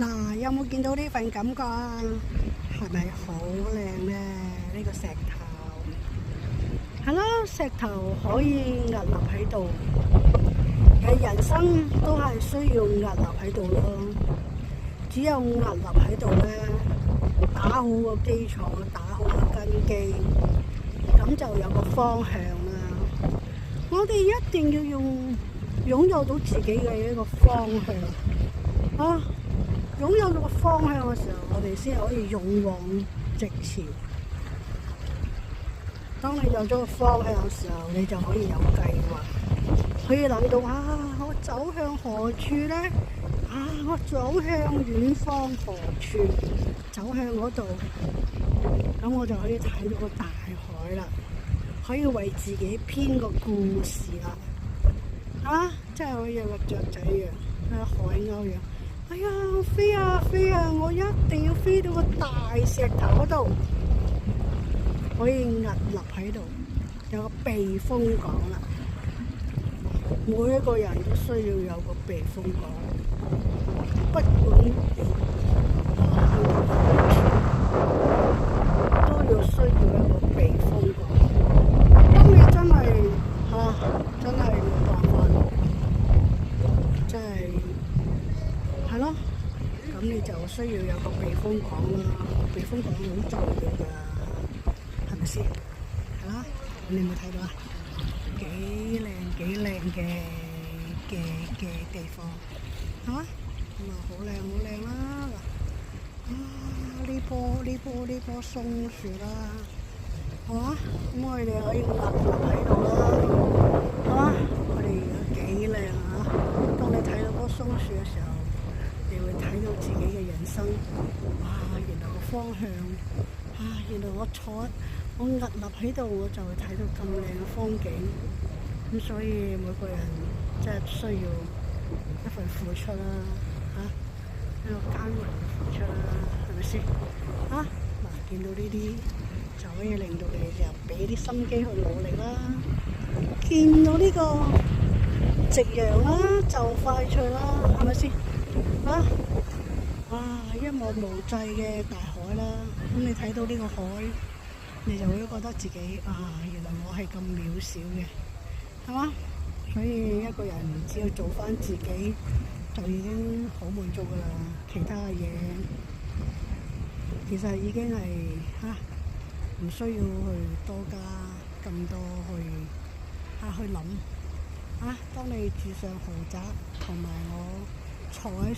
嗱，有冇見到呢份感覺啊？係咪好靚呢？呢個石頭係咯，石頭可以屹立喺度。人生都係需要屹立喺度咯。只有屹立喺度呢，打好個基礎，打好個根基，咁就有個方向啦。我哋一定要擁有到自己嘅一個方向啊！擁有到個方向嘅時候，我哋先可以勇往直前。當你有咗個方向嘅時候，你就可以有計劃，可以諗到我走向何處呢？我走向遠方何處？走向嗰度，咁我就可以睇到個大海啦，可以為自己編個故事啦。真係可以有個雀仔一樣，海鷗一樣。哎呀，飛啊飛啊！我一定要飛到個大石頭嗰度，可以屹立喺度，有個避風港啦。每一個人都需要有個避風港，不管都要需要一個避風港。當你真係真係冇辦法，真係咯，咁你就需要有個避風港啦。避風港好重要㗎，係咪先？係啦，你有冇睇到啊？幾靚嘅地方，係嘛？咁好靚啦！呢棵松樹啦，係嘛？咁我哋可以立喺度啦，係嘛？我哋幾靚啊！當你睇到棵松樹嘅時候，你會睇到自己嘅人生。原來個方向，原來我屹立喺度，我就會睇到咁靚嘅風景。咁所以每個人真係需要一份付出啦，一個艱難嘅付出啦，係咪先？見到呢啲就可以令到你就俾啲心機去努力啦。見到呢個夕陽啦，就快脆啦，係咪先？一望無際嘅大海啦，咁你睇到呢個海，你就會覺得自己原來我係咁渺小嘅。係嘛？所以一個人只要做翻自己，就已經好滿足噶啦。其他嘅嘢其實已經係唔需要去多加咁多去諗。當你住上豪宅，同埋我坐喺